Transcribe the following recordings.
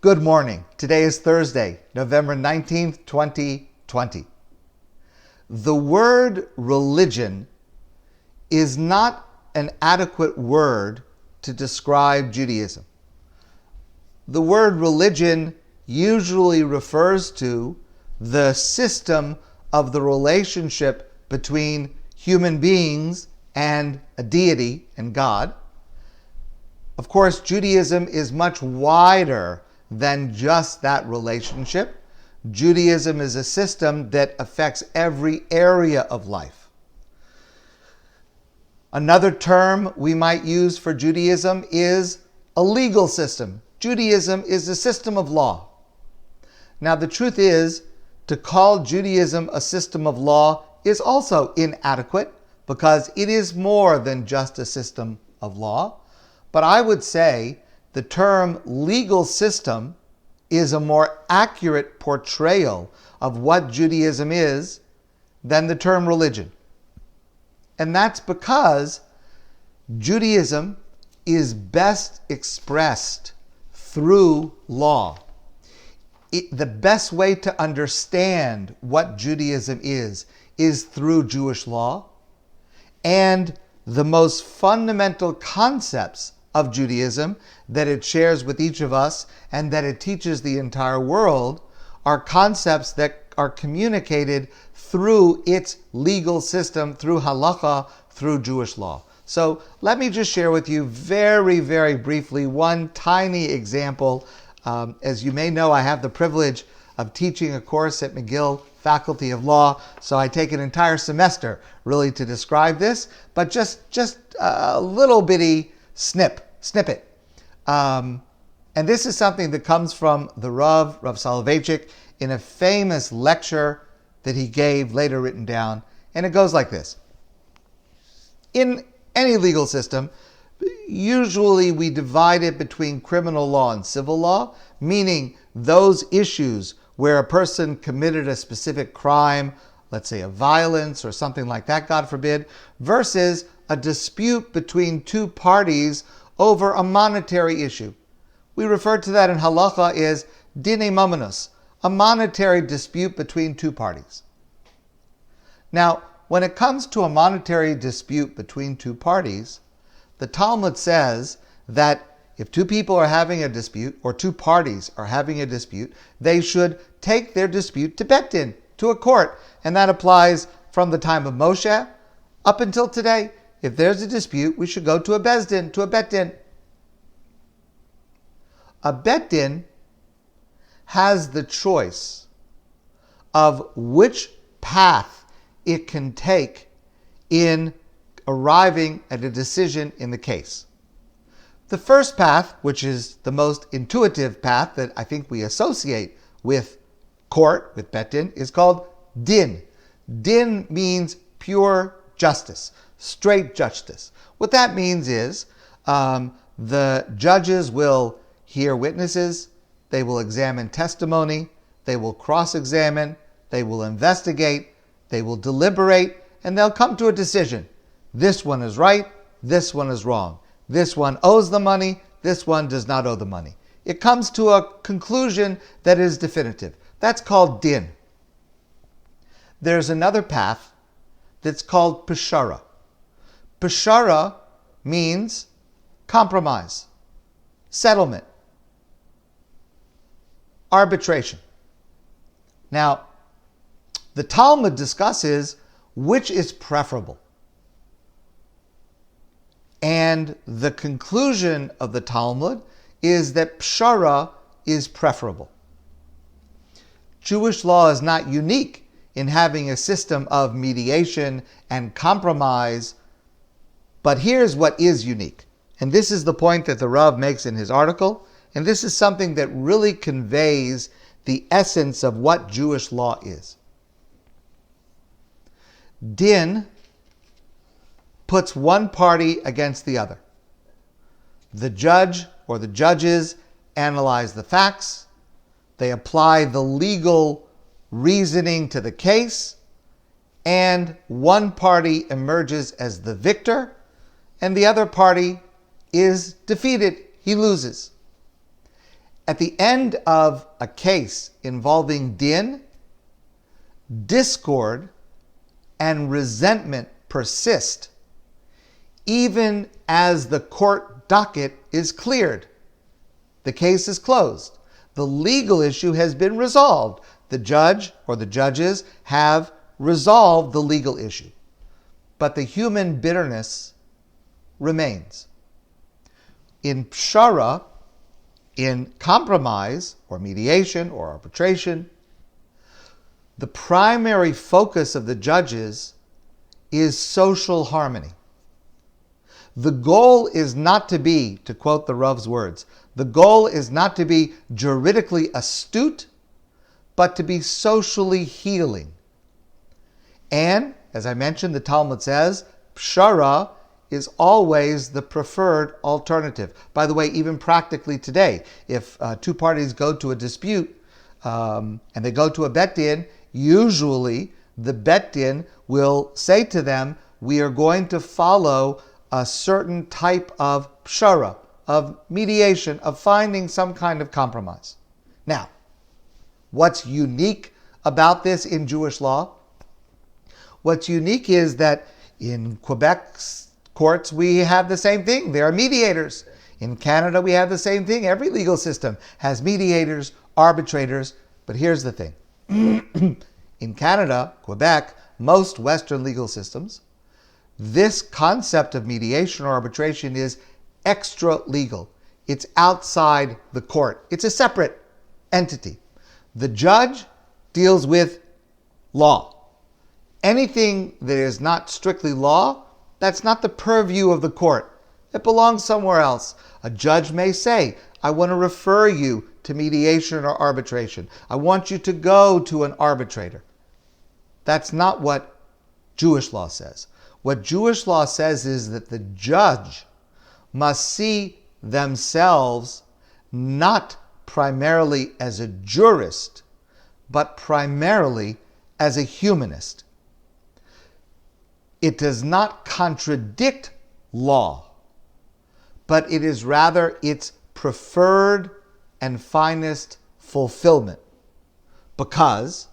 Good morning. Today is Thursday, November 19th, 2020. The word religion is not an adequate word to describe Judaism. The word religion usually refers to the system of the relationship between human beings and a deity and God. Of course, Judaism is much wider than just that relationship. Judaism is a system that affects every area of life. Another term we might use for Judaism is a legal system. Judaism is a system of law. Now, the truth is, to call Judaism a system of law is also inadequate because it is more than just a system of law. But I would say the term legal system is a more accurate portrayal of what Judaism is than the term religion. And that's because Judaism is best expressed through law. The best way to understand what Judaism is through Jewish law. And the most fundamental concepts of Judaism that it shares with each of us and that it teaches the entire world are concepts that are communicated through its legal system, through halakha, through Jewish law. So let me just share with you very, very briefly one tiny example. As you may know, I have the privilege of teaching a course at McGill Faculty of Law, so I take an entire semester really to describe this, but just a little bitty snippet. And this is something that comes from the Rav Soloveitchik in a famous lecture that he gave, later written down, and it goes like this. In any legal system, usually we divide it between criminal law and civil law, meaning those issues where a person committed a specific crime, let's say a violence or something like that, God forbid, versus a dispute between two parties over a monetary issue. We refer to that in halacha as dinei mamonos, a monetary dispute between two parties. Now, when it comes to a monetary dispute between two parties, the Talmud says that if two people are having a dispute, or two parties are having a dispute, they should take their dispute to Beit Din, to a court. And that applies from the time of Moshe up until today. If there's a dispute, we should go to a Beis Din, to a Beit Din. A Beit Din has the choice of which path it can take in arriving at a decision in the case. The first path, which is the most intuitive path that I think we associate with court, with Beit Din, is called din. Din means pure justice, straight justice. What that means is the judges will hear witnesses, they will examine testimony, they will cross-examine, they will investigate, they will deliberate, and they'll come to a decision. This one is right, this one is wrong. This one owes the money, this one does not owe the money. It comes to a conclusion that is definitive. That's called din. There's another path that's called peshara. Peshara means compromise, settlement, arbitration. Now, the Talmud discusses which is preferable. And the conclusion of the Talmud is that pshara is preferable. Jewish law is not unique in having a system of mediation and compromise, but here's what is unique. And this is the point that the Rav makes in his article, and this is something that really conveys the essence of what Jewish law is. Din puts one party against the other. The judge or the judges analyze the facts, they apply the legal reasoning to the case, and one party emerges as the victor, and the other party is defeated. He loses. At the end of a case involving din, discord and resentment persist, even as the court docket is cleared. The case is closed. The legal issue has been resolved. The judge or the judges have resolved the legal issue. But the human bitterness remains. In pshara, in compromise or mediation or arbitration, the primary focus of the judges is social harmony. The goal is not to be, to quote the Rav's words, the goal is not to be juridically astute, but to be socially healing. And, as I mentioned, the Talmud says, pshara is always the preferred alternative. By the way, even practically today, if two parties go to a dispute and they go to a bet din, usually the bet din will say to them, we are going to follow a certain type of pshara, of mediation, of finding some kind of compromise. Now, what's unique about this in Jewish law? What's unique is that in Quebec's courts, we have the same thing. There are mediators. In Canada, we have the same thing. Every legal system has mediators, arbitrators. But here's the thing. In Canada, Quebec, most Western legal systems, this concept of mediation or arbitration is extra legal. It's outside the court. It's a separate entity. The judge deals with law. Anything that is not strictly law, that's not the purview of the court. It belongs somewhere else. A judge may say, I want to refer you to mediation or arbitration. I want you to go to an arbitrator. That's not what Jewish law says. What Jewish law says is that the judge must see themselves not primarily as a jurist, but primarily as a humanist. It does not contradict law, but it is rather its preferred and finest fulfillment. Because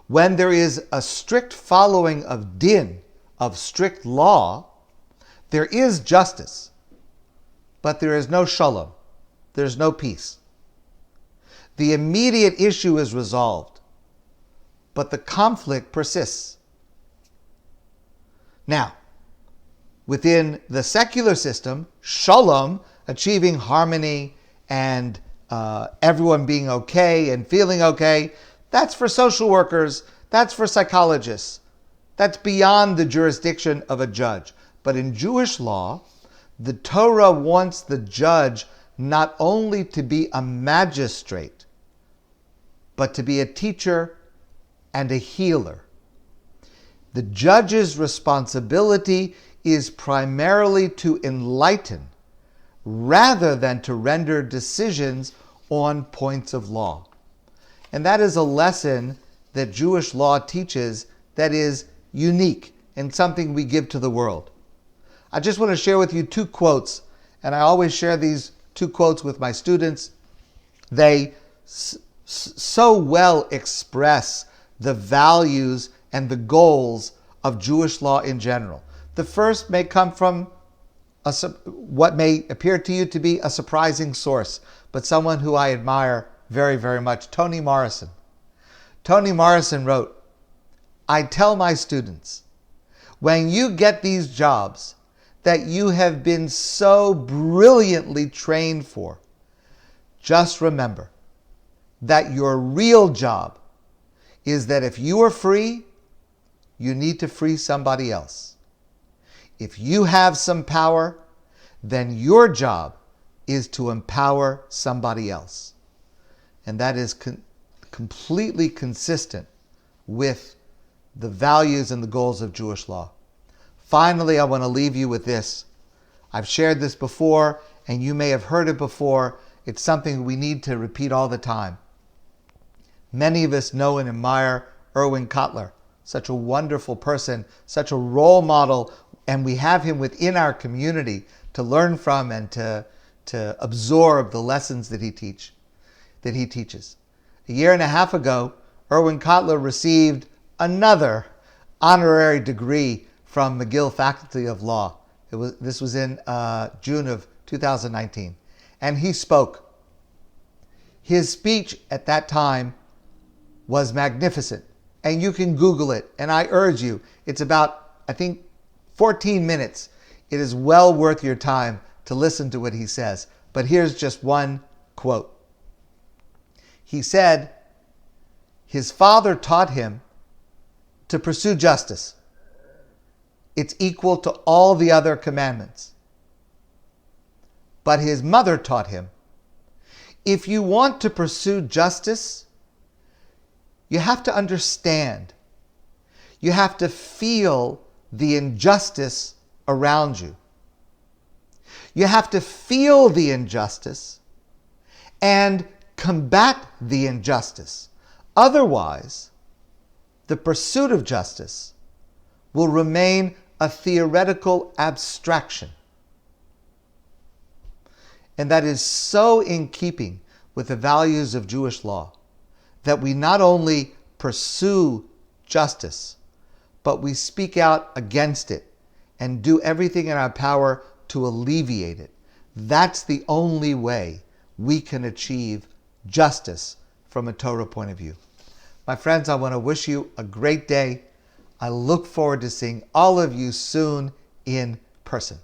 when there is a strict following of din, of strict law, there is justice, but there is no shalom. There's no peace. The immediate issue is resolved, but the conflict persists. Now, within the secular system, shalom, achieving harmony and everyone being okay and feeling okay, that's for social workers, that's for psychologists. That's beyond the jurisdiction of a judge. But in Jewish law, the Torah wants the judge not only to be a magistrate, but to be a teacher and a healer. The judge's responsibility is primarily to enlighten rather than to render decisions on points of law. And that is a lesson that Jewish law teaches that is unique and something we give to the world. I just want to share with you two quotes, and I always share these two quotes with my students. They so well express the values and the goals of Jewish law in general. The first may come from what may appear to you to be a surprising source, but someone who I admire very, very much, Toni Morrison. Toni Morrison wrote, I tell my students, when you get these jobs that you have been so brilliantly trained for, just remember that your real job is that if you are free, you need to free somebody else. If you have some power, then your job is to empower somebody else. And that is completely consistent with the values and the goals of Jewish law. Finally, I want to leave you with this. I've shared this before, and you may have heard it before. It's something we need to repeat all the time. Many of us know and admire Erwin Kotler, such a wonderful person, such a role model, and we have him within our community to learn from and to to absorb the lessons that he teaches. A year and a half ago, Erwin Kotler received another honorary degree from McGill Faculty of Law. This was in June of 2019. And he spoke. His speech at that time was magnificent. And you can Google it. And I urge you, it's about, I think, 14 minutes. It is well worth your time to listen to what he says. But here's just one quote. He said, his father taught him to pursue justice. It's equal to all the other commandments. But his mother taught him, if you want to pursue justice, you have to understand. You have to feel the injustice around you. You have to feel the injustice and combat the injustice. Otherwise, the pursuit of justice will remain a theoretical abstraction. And that is so in keeping with the values of Jewish law that we not only pursue justice, but we speak out against it and do everything in our power to alleviate it. That's the only way we can achieve justice from a Torah point of view. My friends, I want to wish you a great day. I look forward to seeing all of you soon in person.